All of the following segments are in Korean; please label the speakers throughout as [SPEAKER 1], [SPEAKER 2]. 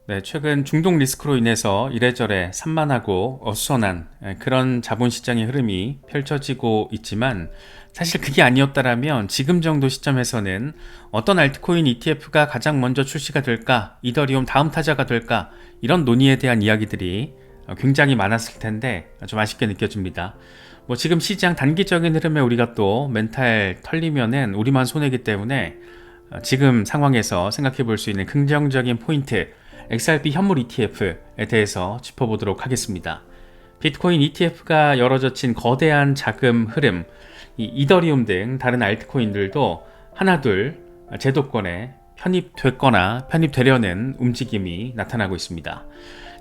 [SPEAKER 1] 네, 최근 중동 리스크로 인해서 이래저래 산만하고 어수선한 그런 자본시장의 흐름이 펼쳐지고 있지만 사실 그게 아니었다라면 지금 정도 시점에서는 어떤 알트코인 ETF가 가장 먼저 출시가 될까, 이더리움 다음 타자가 될까, 이런 논의에 대한 이야기들이 굉장히 많았을 텐데 좀 아쉽게 느껴집니다. 뭐 지금 시장 단기적인 흐름에 우리가 또 멘탈 털리면은 우리만 손해이기 때문에 지금 상황에서 생각해 볼 수 있는 긍정적인 포인트, XRP 현물 ETF에 대해서 짚어보도록 하겠습니다. 비트코인 ETF가 열어젖힌 거대한 자금 흐름, 이더리움 등 다른 알트코인들도 하나둘 제도권에 편입됐거나 편입되려는 움직임이 나타나고 있습니다.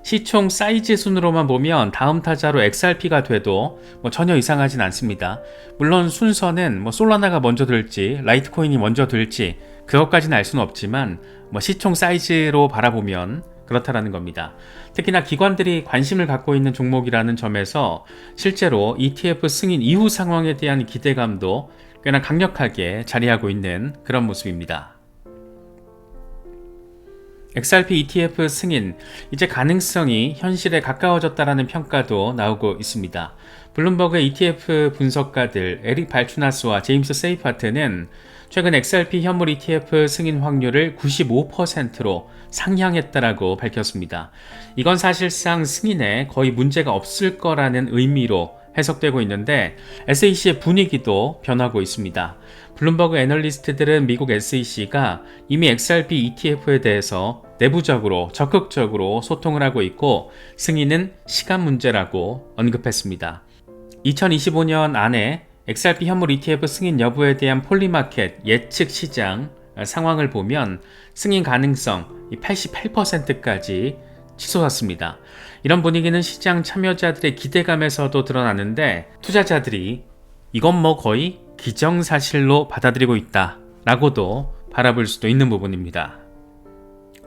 [SPEAKER 1] 시총 사이즈 순으로만 보면 다음 타자로 XRP가 돼도 전혀 이상하진 않습니다. 물론 순서는 솔라나가 먼저 될지 라이트코인이 먼저 될지 그것까지는 알 수는 없지만 시총 사이즈로 바라보면 그렇다라는 겁니다. 특히나 기관들이 관심을 갖고 있는 종목이라는 점에서 실제로 ETF 승인 이후 상황에 대한 기대감도 꽤나 강력하게 자리하고 있는 그런 모습입니다. XRP ETF 승인, 이제 가능성이 현실에 가까워졌다라는 평가도 나오고 있습니다. 블룸버그의 ETF 분석가들 에릭 발추나스와 제임스 세이파트는 최근 XRP 현물 ETF 승인 확률을 95%로 상향했다라고 밝혔습니다. 이건 사실상 승인에 거의 문제가 없을 거라는 의미로 해석되고 있는데 SEC의 분위기도 변하고 있습니다. 블룸버그 애널리스트들은 미국 SEC가 이미 XRP ETF에 대해서 내부적으로 적극적으로 소통을 하고 있고 승인은 시간 문제라고 언급했습니다. 2025년 안에 XRP 현물 ETF 승인 여부에 대한 폴리마켓 예측 시장 상황을 보면 승인 가능성 88%까지 치솟았습니다. 이런 분위기는 시장 참여자들의 기대감에서도 드러나는데 투자자들이 이건 거의 기정사실로 받아들이고 있다 라고도 바라볼 수도 있는 부분입니다.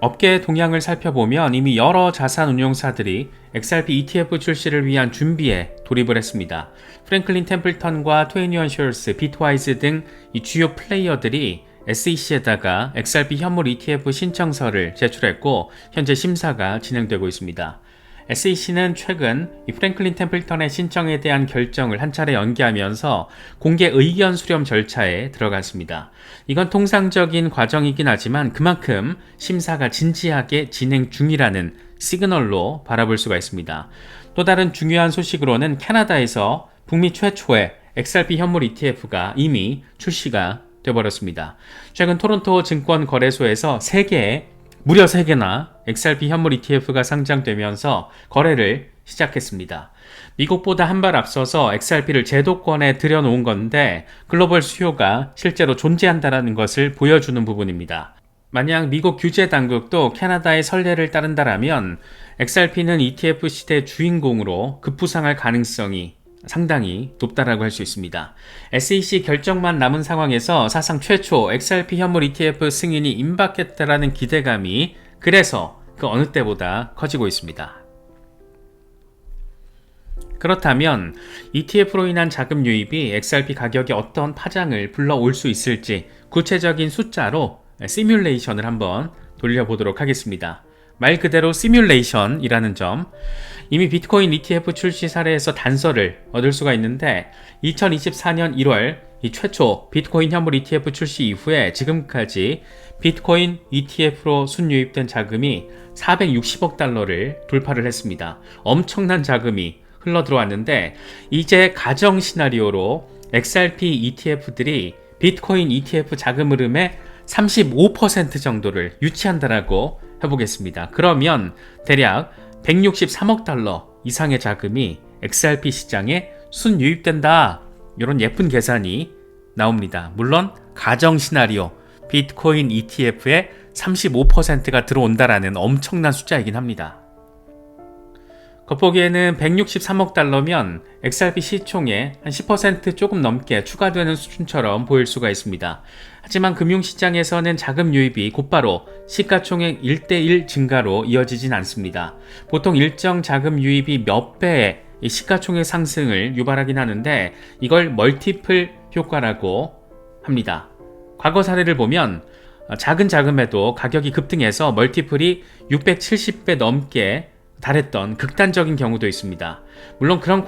[SPEAKER 1] 업계의 동향을 살펴보면 이미 여러 자산운용사들이 XRP ETF 출시를 위한 준비에 돌입을 했습니다. 프랭클린 템플턴과 21셔츠, 비트와이즈 등 이 주요 플레이어들이 SEC에다가 XRP 현물 ETF 신청서를 제출했고 현재 심사가 진행되고 있습니다. SEC는 최근 이 프랭클린 템플턴의 신청에 대한 결정을 한 차례 연기하면서 공개 의견 수렴 절차에 들어갔습니다. 이건 통상적인 과정이긴 하지만 그만큼 심사가 진지하게 진행 중이라는 시그널로 바라볼 수가 있습니다. 또 다른 중요한 소식으로는 캐나다에서 북미 최초의 XRP 현물 ETF가 이미 출시가 되어버렸습니다. 최근 토론토 증권거래소에서 무려 3개나 XRP 현물 ETF가 상장되면서 거래를 시작했습니다. 미국보다 한 발 앞서서 XRP를 제도권에 들여놓은 건데 글로벌 수요가 실제로 존재한다는 것을 보여주는 부분입니다. 만약 미국 규제 당국도 캐나다의 선례를 따른다면 XRP는 ETF 시대 주인공으로 급부상할 가능성이 상당히 높다라고 할 수 있습니다. SEC 결정만 남은 상황에서 사상 최초 XRP 현물 ETF 승인이 임박했다라는 기대감이 그래서 그 어느 때보다 커지고 있습니다. 그렇다면 ETF로 인한 자금 유입이 XRP 가격에 어떤 파장을 불러올 수 있을지 구체적인 숫자로 시뮬레이션을 한번 돌려보도록 하겠습니다. 말 그대로 시뮬레이션이라는 점, 이미 비트코인 ETF 출시 사례에서 단서를 얻을 수가 있는데 2024년 1월 이 최초 비트코인 현물 ETF 출시 이후에 지금까지 비트코인 ETF로 순유입된 자금이 460억 달러를 돌파를 했습니다. 엄청난 자금이 흘러들어왔는데 이제 가정 시나리오로 XRP ETF들이 비트코인 ETF 자금 흐름의 35% 정도를 유치한다라고 해보겠습니다. 그러면 대략 163억 달러 이상의 자금이 XRP 시장에 순유입된다. 이런 예쁜 계산이 나옵니다. 물론 가정 시나리오 비트코인 ETF의 35%가 들어온다라는 엄청난 숫자이긴 합니다. 겉보기에는 163억 달러면 XRP 시총의 한 10% 조금 넘게 추가되는 수준처럼 보일 수가 있습니다. 하지만 금융시장에서는 자금 유입이 곧바로 시가총액 1대1 증가로 이어지진 않습니다. 보통 일정 자금 유입이 몇 배의 시가총액 상승을 유발하긴 하는데 이걸 멀티플 효과라고 합니다. 과거 사례를 보면 작은 자금에도 가격이 급등해서 멀티플이 670배 넘게 달했던 극단적인 경우도 있습니다. 물론 그런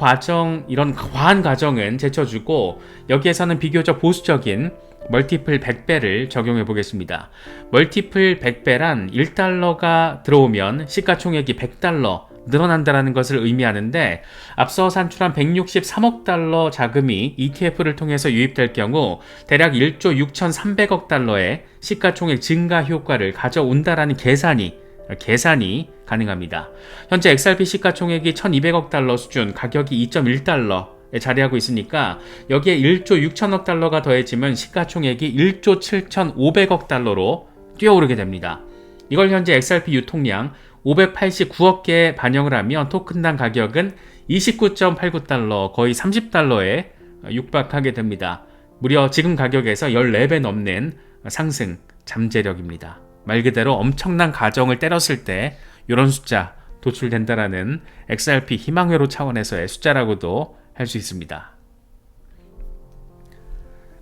[SPEAKER 1] 이런 과한 과정은 제쳐주고 여기에서는 비교적 보수적인 멀티플 100배를 적용해 보겠습니다. 멀티플 100배란 1달러가 들어오면 시가총액이 100달러 늘어난다는 것을 의미하는데, 앞서 산출한 163억 달러 자금이 ETF를 통해서 유입될 경우 대략 1조 6,300억 달러의 시가총액 증가 효과를 가져온다라는 계산이 가능합니다. 현재 XRP 시가총액이 1,200억 달러 수준, 가격이 2.1달러에 자리하고 있으니까 여기에 1조 6천억 달러가 더해지면 시가총액이 1조 7,500억 달러로 뛰어오르게 됩니다. 이걸 현재 XRP 유통량 589억 개에 반영을 하면 토큰당 가격은 29.89달러, 거의 30달러에 육박하게 됩니다. 무려 지금 가격에서 14배 넘는 상승 잠재력입니다. 말 그대로 엄청난 가정을 때렸을 때 이런 숫자 도출된다라는 XRP 희망회로 차원에서의 숫자라고도 할 수 있습니다.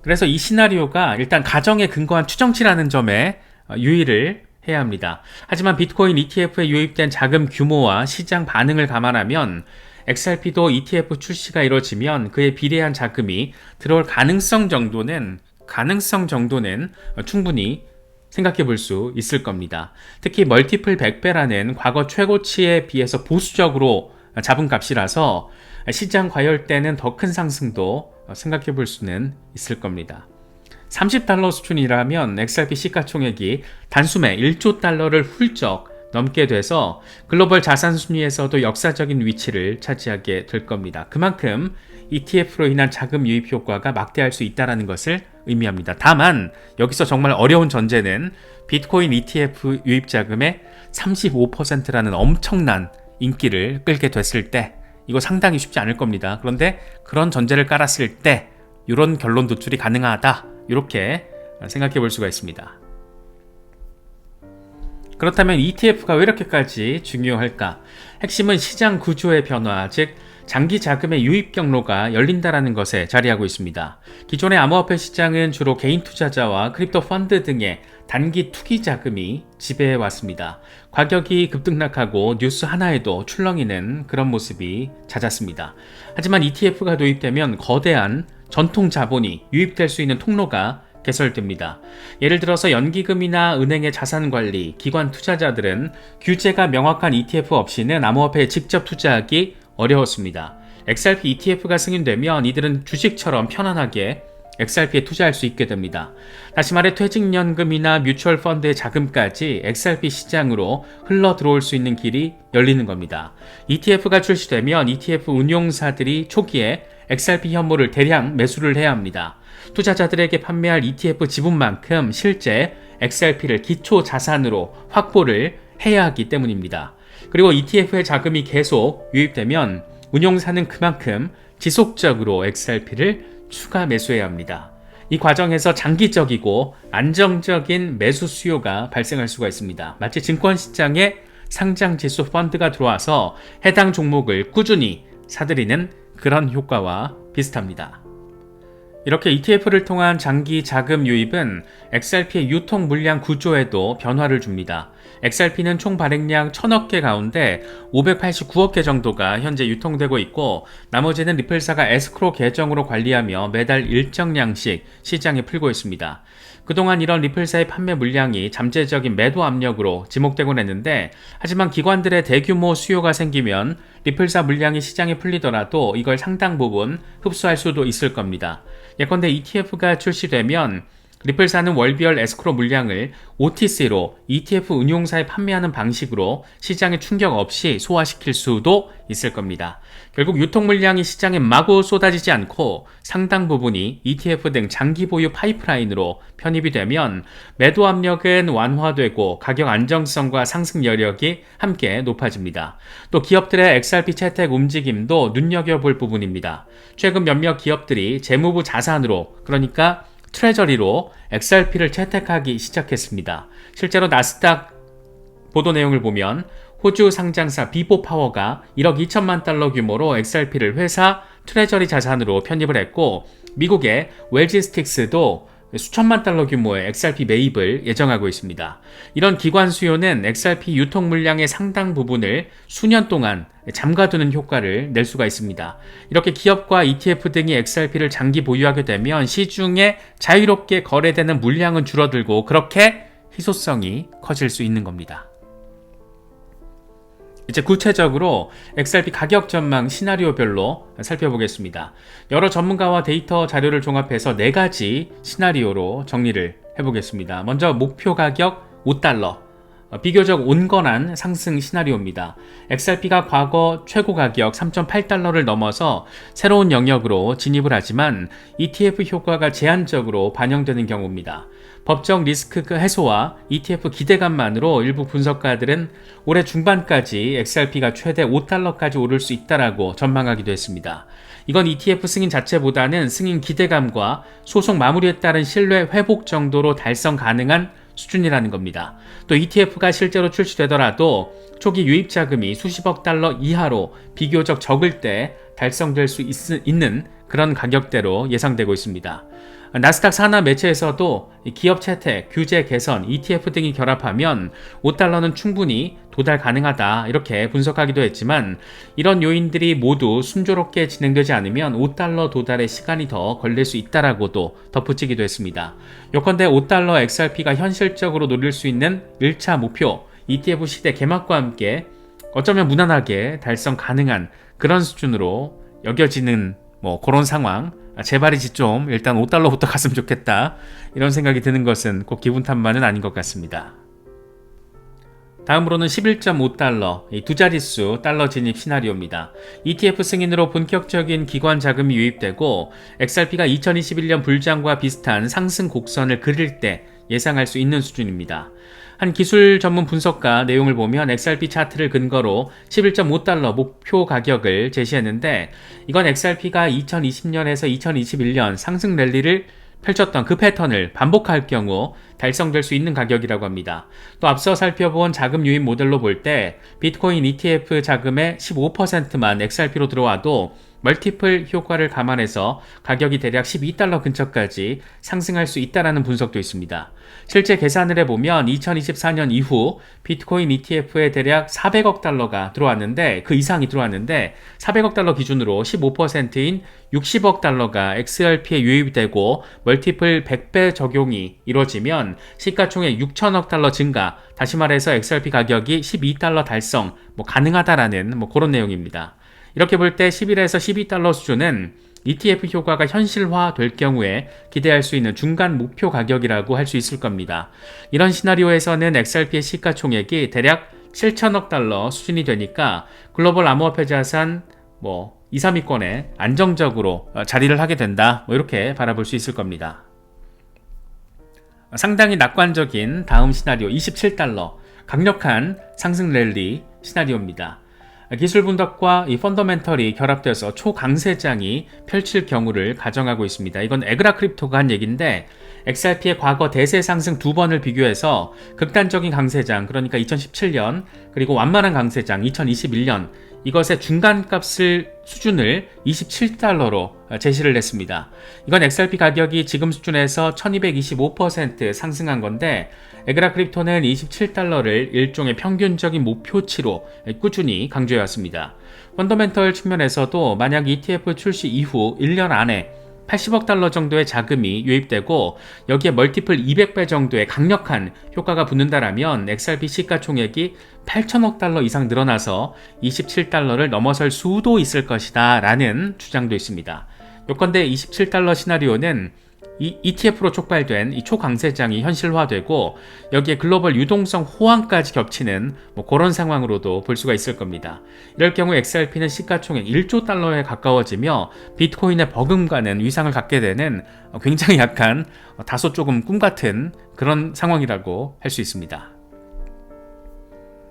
[SPEAKER 1] 그래서 이 시나리오가 일단 가정에 근거한 추정치라는 점에 유의를 해야 합니다. 하지만 비트코인 ETF에 유입된 자금 규모와 시장 반응을 감안하면 XRP도 ETF 출시가 이루어지면 그에 비례한 자금이 들어올 가능성 정도는 충분히 생각해 볼 수 있을 겁니다. 특히 멀티플 100배라는 과거 최고치에 비해서 보수적으로 잡은 값이라서 시장 과열 때는 더 큰 상승도 생각해 볼 수는 있을 겁니다. 30달러 수준이라면 XRP 시가총액이 단숨에 1조 달러를 훌쩍 넘게 돼서 글로벌 자산 순위에서도 역사적인 위치를 차지하게 될 겁니다. 그만큼 ETF로 인한 자금 유입 효과가 막대할 수 있다는 것을 의미합니다. 다만 여기서 정말 어려운 전제는 비트코인 ETF 유입 자금의 35%라는 엄청난 인기를 끌게 됐을 때, 이거 상당히 쉽지 않을 겁니다. 그런데 그런 전제를 깔았을 때 이런 결론 도출이 가능하다, 이렇게 생각해 볼 수가 있습니다. 그렇다면 ETF가 왜 이렇게까지 중요할까? 핵심은 시장 구조의 변화, 즉 장기 자금의 유입 경로가 열린다라는 것에 자리하고 있습니다. 기존의 암호화폐 시장은 주로 개인 투자자와 크립토 펀드 등의 단기 투기 자금이 지배해 왔습니다. 가격이 급등락하고 뉴스 하나에도 출렁이는 그런 모습이 잦았습니다. 하지만 ETF가 도입되면 거대한 전통 자본이 유입될 수 있는 통로가 개설됩니다. 예를 들어서 연기금이나 은행의 자산관리, 기관 투자자들은 규제가 명확한 ETF 없이는 암호화폐에 직접 투자하기 어려웠습니다. XRP ETF가 승인되면 이들은 주식처럼 편안하게 XRP에 투자할 수 있게 됩니다. 다시 말해 퇴직연금이나 뮤추얼 펀드의 자금까지 XRP 시장으로 흘러 들어올 수 있는 길이 열리는 겁니다. ETF가 출시되면 ETF 운용사들이 초기에 XRP 현물을 대량 매수를 해야 합니다. 투자자들에게 판매할 ETF 지분만큼 실제 XRP를 기초 자산으로 확보를 해야 하기 때문입니다. 그리고 ETF의 자금이 계속 유입되면 운용사는 그만큼 지속적으로 XRP를 추가 매수해야 합니다. 이 과정에서 장기적이고 안정적인 매수 수요가 발생할 수가 있습니다. 마치 증권시장에 상장지수 펀드가 들어와서 해당 종목을 꾸준히 사들이는 그런 효과와 비슷합니다. 이렇게 ETF를 통한 장기 자금 유입은 XRP의 유통 물량 구조에도 변화를 줍니다. XRP는 총 발행량 1000억 개 가운데 589억 개 정도가 현재 유통되고 있고, 나머지는 리플사가 에스크로 계정으로 관리하며 매달 일정량씩 시장에 풀고 있습니다. 그동안 이런 리플사의 판매 물량이 잠재적인 매도 압력으로 지목되곤 했는데, 하지만 기관들의 대규모 수요가 생기면 리플사 물량이 시장에 풀리더라도 이걸 상당 부분 흡수할 수도 있을 겁니다. 예컨대 ETF가 출시되면 리플사는 월별 에스크로 물량을 OTC로 ETF 운용사에 판매하는 방식으로 시장에 충격 없이 소화시킬 수도 있을 겁니다. 결국 유통 물량이 시장에 마구 쏟아지지 않고 상당 부분이 ETF 등 장기 보유 파이프라인으로 편입이 되면 매도 압력은 완화되고 가격 안정성과 상승 여력이 함께 높아집니다. 또 기업들의 XRP 채택 움직임도 눈여겨볼 부분입니다. 최근 몇몇 기업들이 재무부 자산으로, 그러니까 트레저리로 XRP를 채택하기 시작했습니다. 실제로 나스닥 보도 내용을 보면 호주 상장사 비보파워가 1억 2천만 달러 규모로 XRP를 회사 트레저리 자산으로 편입을 했고, 미국의 웰지스틱스도 수천만 달러 규모의 XRP 매입을 예정하고 있습니다. 이런 기관 수요는 XRP 유통 물량의 상당 부분을 수년 동안 잠가두는 효과를 낼 수가 있습니다. 이렇게 기업과 ETF 등이 XRP를 장기 보유하게 되면 시중에 자유롭게 거래되는 물량은 줄어들고 그렇게 희소성이 커질 수 있는 겁니다. 이제 구체적으로 XRP 가격 전망 시나리오별로 살펴보겠습니다. 여러 전문가와 데이터 자료를 종합해서 4가지 시나리오로 정리를 해보겠습니다. 먼저 목표 가격 $5, 비교적 온건한 상승 시나리오입니다. XRP가 과거 최고 가격 $3.8를 넘어서 새로운 영역으로 진입을 하지만 ETF 효과가 제한적으로 반영되는 경우입니다. 법적 리스크 해소와 ETF 기대감만으로 일부 분석가들은 올해 중반까지 XRP가 최대 $5까지 오를 수 있다라고 전망하기도 했습니다. 이건 ETF 승인 자체보다는 승인 기대감과 소송 마무리에 따른 신뢰 회복 정도로 달성 가능한 수준이라는 겁니다. 또 ETF가 실제로 출시되더라도 초기 유입 자금이 수십억 달러 이하로 비교적 적을 때 달성될 수 있는 그런 가격대로 예상되고 있습니다. 나스닥 산하 매체에서도 기업 채택, 규제 개선, ETF 등이 결합하면 $5는 충분히 도달 가능하다 이렇게 분석하기도 했지만 이런 요인들이 모두 순조롭게 진행되지 않으면 $5 도달의 시간이 더 걸릴 수 있다라고도 덧붙이기도 했습니다. 요컨대 $5 XRP가 현실적으로 노릴 수 있는 1차 목표 ETF 시대 개막과 함께 어쩌면 무난하게 달성 가능한 그런 수준으로 여겨지는 그런 상황. 제발이지 좀 일단 $5부터 갔으면 좋겠다 이런 생각이 드는 것은 꼭 기분 탓만은 아닌 것 같습니다. 다음으로는 $11.5, 이 두 자릿수 달러 진입 시나리오입니다. ETF 승인으로 본격적인 기관 자금이 유입되고 XRP가 2021년 불장과 비슷한 상승 곡선을 그릴 때 예상할 수 있는 수준입니다. 한 기술 전문 분석가 내용을 보면 XRP 차트를 근거로 $11.5 목표 가격을 제시했는데 이건 XRP가 2020년에서 2021년 상승 랠리를 펼쳤던 그 패턴을 반복할 경우 달성될 수 있는 가격이라고 합니다. 또 앞서 살펴본 자금 유입 모델로 볼 때 비트코인 ETF 자금의 15%만 XRP로 들어와도 멀티플 효과를 감안해서 가격이 대략 $12 근처까지 상승할 수 있다는 분석도 있습니다. 실제 계산을 해보면 2024년 이후 비트코인 ETF에 대략 $400억 들어왔는데 그 이상이 들어왔는데 $400억 기준으로 15%인 $60억 XRP에 유입되고 멀티플 100배 적용이 이루어지면 시가총액 $6천억 증가, 다시 말해서 XRP 가격이 $12 달성 가능하다라는 그런 내용입니다. 이렇게 볼 때 $11에서 $12 수준은 ETF 효과가 현실화될 경우에 기대할 수 있는 중간 목표 가격이라고 할 수 있을 겁니다. 이런 시나리오에서는 XRP의 시가총액이 대략 $7천억 수준이 되니까 글로벌 암호화폐 자산 2, 3위권에 안정적으로 자리를 하게 된다 이렇게 바라볼 수 있을 겁니다. 상당히 낙관적인 다음 시나리오 $27, 강력한 상승 랠리 시나리오입니다. 기술 분석과 이 펀더멘털이 결합돼서 초강세장이 펼칠 경우를 가정하고 있습니다. 이건 에그라 크립토가 한 얘기인데 XRP의 과거 대세 상승 2번을 비교해서 극단적인 강세장, 그러니까 2017년 그리고 완만한 강세장 2021년 이것의 중간값을 수준을 $27로 제시를 했습니다. 이건 XRP 가격이 지금 수준에서 1225% 상승한 건데 에그라 크립토는 $27를 일종의 평균적인 목표치로 꾸준히 강조해왔습니다. 펀더멘털 측면에서도 만약 ETF 출시 이후 1년 안에 $80억 정도의 자금이 유입되고 여기에 멀티플 200배 정도의 강력한 효과가 붙는다라면 XRP 시가총액이 $8천억 이상 늘어나서 $27를 넘어설 수도 있을 것이다 라는 주장도 있습니다. 요컨대 $27 시나리오는 이 ETF로 촉발된 이 초강세장이 현실화되고 여기에 글로벌 유동성 호황까지 겹치는 그런 상황으로도 볼 수가 있을 겁니다. 이럴 경우 XRP는 시가총액 $1조 달러에 가까워지며 비트코인의 버금가는 위상을 갖게 되는 굉장히 약간 다소 조금 꿈같은 그런 상황이라고 할 수 있습니다.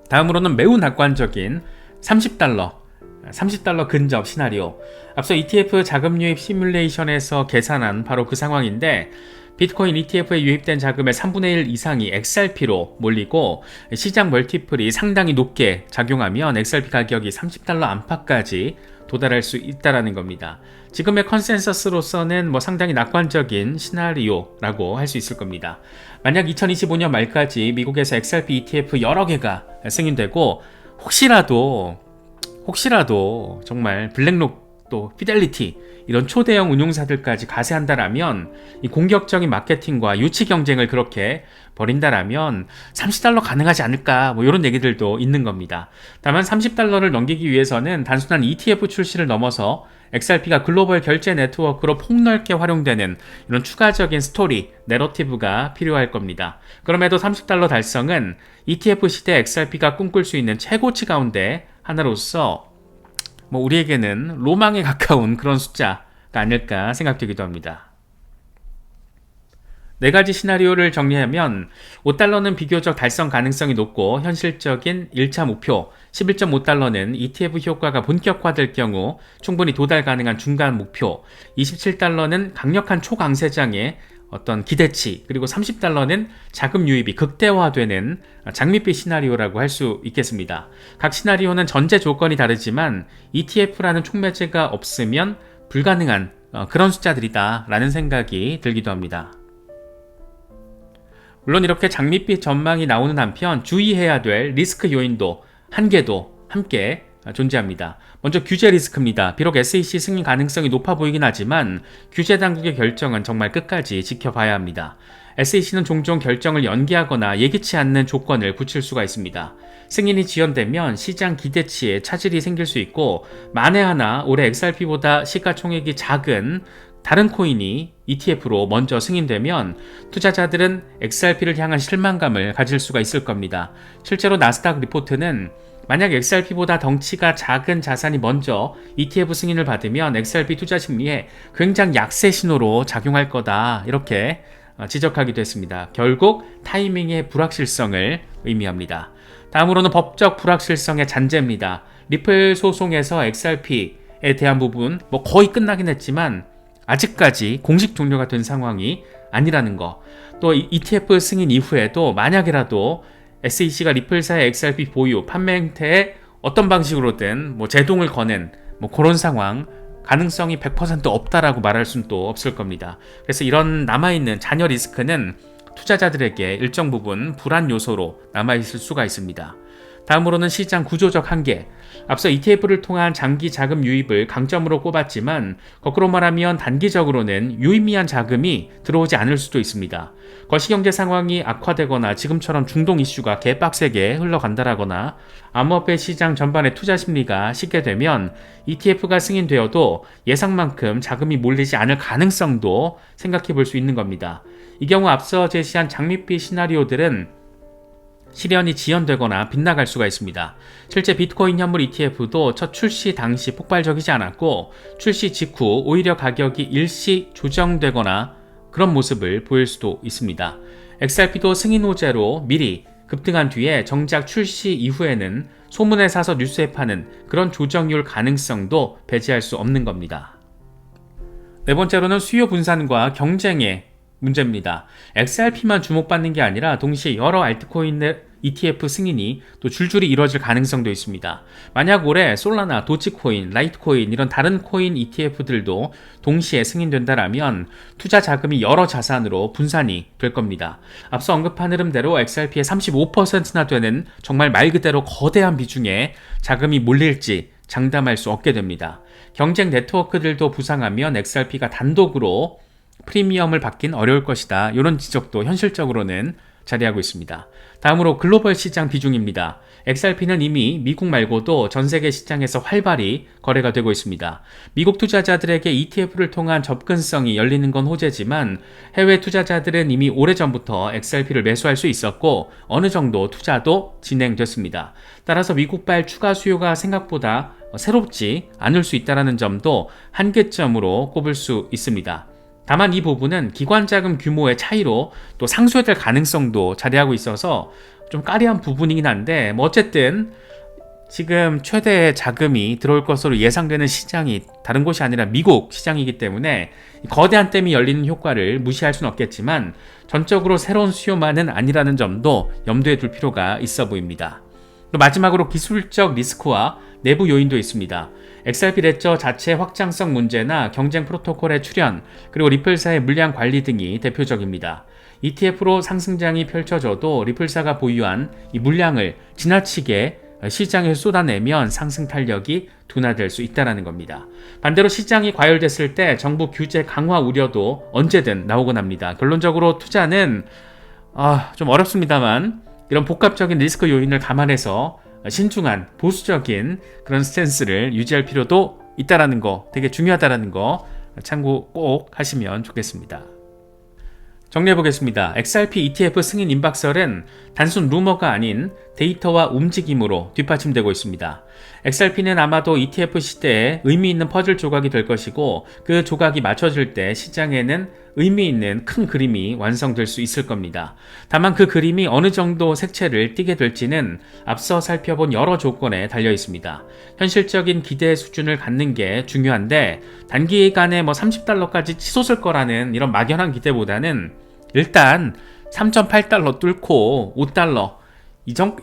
[SPEAKER 1] 다음으로는 매우 낙관적인 $30 근접 시나리오. 앞서 ETF 자금 유입 시뮬레이션에서 계산한 바로 그 상황인데 비트코인 ETF에 유입된 자금의 3분의 1 이상이 XRP로 몰리고 시장 멀티플이 상당히 높게 작용하면 XRP 가격이 $30 안팎까지 도달할 수 있다라는 겁니다. 지금의 컨센서스로서는 상당히 낙관적인 시나리오라고 할 수 있을 겁니다. 만약 2025년 말까지 미국에서 XRP ETF 여러 개가 승인되고 혹시라도 정말 블랙록 또 피델리티 이런 초대형 운용사들까지 가세한다라면 이 공격적인 마케팅과 유치 경쟁을 그렇게 벌인다라면 $30 가능하지 않을까 이런 얘기들도 있는 겁니다. 다만 $30를 넘기기 위해서는 단순한 ETF 출시를 넘어서 XRP가 글로벌 결제 네트워크로 폭넓게 활용되는 이런 추가적인 스토리, 내러티브가 필요할 겁니다. 그럼에도 $30 달성은 ETF 시대 XRP가 꿈꿀 수 있는 최고치 가운데 하나로서 우리에게는 로망에 가까운 그런 숫자가 아닐까 생각되기도 합니다. 네 가지 시나리오를 정리하면 $5는 비교적 달성 가능성이 높고 현실적인 1차 목표, $11.5는 ETF 효과가 본격화될 경우 충분히 도달 가능한 중간 목표, $27는 강력한 초강세장의 어떤 기대치, 그리고 $30는 자금 유입이 극대화되는 장밋빛 시나리오라고 할 수 있겠습니다. 각 시나리오는 전제 조건이 다르지만 ETF라는 촉매제가 없으면 불가능한 그런 숫자들이다 라는 생각이 들기도 합니다. 물론 이렇게 장밋빛 전망이 나오는 한편 주의해야 될 리스크 요인도 한계도 함께 존재합니다. 먼저 규제 리스크입니다. 비록 SEC 승인 가능성이 높아 보이긴 하지만 규제 당국의 결정은 정말 끝까지 지켜봐야 합니다. SEC는 종종 결정을 연기하거나 예기치 않는 조건을 붙일 수가 있습니다. 승인이 지연되면 시장 기대치에 차질이 생길 수 있고 만에 하나 올해 XRP보다 시가총액이 작은 다른 코인이 ETF로 먼저 승인되면 투자자들은 XRP를 향한 실망감을 가질 수가 있을 겁니다. 실제로 나스닥 리포트는 만약 XRP보다 덩치가 작은 자산이 먼저 ETF 승인을 받으면 XRP 투자 심리에 굉장히 약세 신호로 작용할 거다 이렇게 지적하기도 했습니다. 결국 타이밍의 불확실성을 의미합니다. 다음으로는 법적 불확실성의 잔재입니다. 리플 소송에서 XRP에 대한 부분 거의 끝나긴 했지만 아직까지 공식 종료가 된 상황이 아니라는 거. 또 ETF 승인 이후에도 만약이라도 SEC가 리플사의 XRP 보유, 판매 행태에 어떤 방식으로든 제동을 거는 그런 상황 가능성이 100% 없다라고 말할 수는 또 없을 겁니다. 그래서 이런 남아있는 잔여 리스크는 투자자들에게 일정 부분 불안 요소로 남아있을 수가 있습니다. 다음으로는 시장 구조적 한계. 앞서 ETF를 통한 장기 자금 유입을 강점으로 꼽았지만 거꾸로 말하면 단기적으로는 유의미한 자금이 들어오지 않을 수도 있습니다. 거시경제 상황이 악화되거나 지금처럼 중동 이슈가 개빡세게 흘러간다라거나 암호화폐 시장 전반의 투자 심리가 식게 되면 ETF가 승인되어도 예상만큼 자금이 몰리지 않을 가능성도 생각해 볼 수 있는 겁니다. 이 경우 앞서 제시한 장밋빛 시나리오들은 실현이 지연되거나 빗나갈 수가 있습니다. 실제 비트코인 현물 ETF도 첫 출시 당시 폭발적이지 않았고 출시 직후 오히려 가격이 일시 조정되거나 그런 모습을 보일 수도 있습니다. XRP도 승인 호재로 미리 급등한 뒤에 정작 출시 이후에는 소문에 사서 뉴스에 파는 그런 조정률 가능성도 배제할 수 없는 겁니다. 네 번째로는 수요 분산과 경쟁의 문제입니다. XRP만 주목받는 게 아니라 동시에 여러 알트코인의 ETF 승인이 또 줄줄이 이루어질 가능성도 있습니다. 만약 올해 솔라나, 도치코인, 라이트코인 이런 다른 코인 ETF들도 동시에 승인된다라면 투자 자금이 여러 자산으로 분산이 될 겁니다. 앞서 언급한 흐름대로 XRP의 35%나 되는 정말 말 그대로 거대한 비중의 자금이 몰릴지 장담할 수 없게 됩니다. 경쟁 네트워크들도 부상하면 XRP가 단독으로 프리미엄을 받긴 어려울 것이다. 이런 지적도 현실적으로는 자리하고 있습니다. 다음으로 글로벌 시장 비중입니다. XRP는 이미 미국 말고도 전 세계 시장에서 활발히 거래가 되고 있습니다. 미국 투자자들에게 ETF를 통한 접근성이 열리는 건 호재지만 해외 투자자들은 이미 오래전부터 XRP를 매수할 수 있었고 어느 정도 투자도 진행됐습니다. 따라서 미국발 추가 수요가 생각보다 새롭지 않을 수 있다는 점도 한계점으로 꼽을 수 있습니다. 다만 이 부분은 기관 자금 규모의 차이로 또 상쇄될 가능성도 자리하고 있어서 좀 까리한 부분이긴 한데 어쨌든 지금 최대의 자금이 들어올 것으로 예상되는 시장이 다른 곳이 아니라 미국 시장이기 때문에 거대한 댐이 열리는 효과를 무시할 수는 없겠지만 전적으로 새로운 수요만은 아니라는 점도 염두에 둘 필요가 있어 보입니다. 또 마지막으로 기술적 리스크와 내부 요인도 있습니다. XRP 레저 자체 확장성 문제나 경쟁 프로토콜의 출현, 그리고 리플사의 물량 관리 등이 대표적입니다. ETF로 상승장이 펼쳐져도 리플사가 보유한 이 물량을 지나치게 시장에 쏟아내면 상승 탄력이 둔화될 수 있다는 겁니다. 반대로 시장이 과열됐을 때 정부 규제 강화 우려도 언제든 나오곤 합니다. 결론적으로 투자는 좀 어렵습니다만 이런 복합적인 리스크 요인을 감안해서 신중한 보수적인 그런 스탠스를 유지할 필요도 있다는 거, 되게 중요하다는 거 참고 꼭 하시면 좋겠습니다. 정리해보겠습니다. XRP ETF 승인 임박설은 단순 루머가 아닌 데이터와 움직임으로 뒷받침되고 있습니다. XRP는 아마도 ETF 시대에 의미 있는 퍼즐 조각이 될 것이고 그 조각이 맞춰질 때 시장에는 의미 있는 큰 그림이 완성될 수 있을 겁니다. 다만 그 그림이 어느 정도 색채를 띠게 될지는 앞서 살펴본 여러 조건에 달려 있습니다. 현실적인 기대 수준을 갖는 게 중요한데 단기간에 $30까지 치솟을 거라는 이런 막연한 기대보다는 일단 3.8달러 뚫고 $5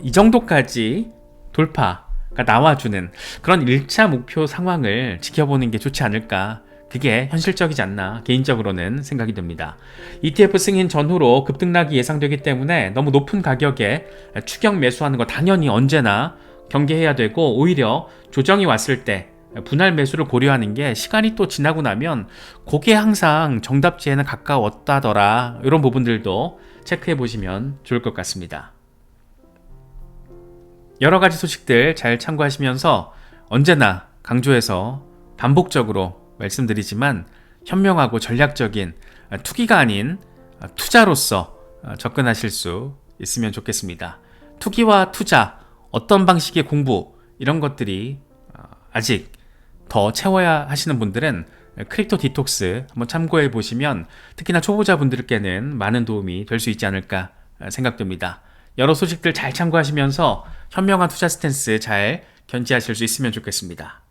[SPEAKER 1] 이 정도까지 돌파가 나와주는 그런 1차 목표 상황을 지켜보는 게 좋지 않을까, 그게 현실적이지 않나 개인적으로는 생각이 듭니다. ETF 승인 전후로 급등락이 예상되기 때문에 너무 높은 가격에 추격 매수하는 거 당연히 언제나 경계해야 되고, 오히려 조정이 왔을 때 분할 매수를 고려하는 게 시간이 또 지나고 나면 그게 항상 정답지에는 가까웠다더라, 이런 부분들도 체크해 보시면 좋을 것 같습니다. 여러 가지 소식들 잘 참고하시면서 언제나 강조해서 반복적으로 말씀드리지만 현명하고 전략적인 투기가 아닌 투자로서 접근하실 수 있으면 좋겠습니다. 투기와 투자, 어떤 방식의 공부, 이런 것들이 아직 더 채워야 하시는 분들은 크립토 디톡스 한번 참고해 보시면 특히나 초보자분들께는 많은 도움이 될 수 있지 않을까 생각됩니다. 여러 소식들 잘 참고하시면서 현명한 투자 스탠스 잘 견지하실 수 있으면 좋겠습니다.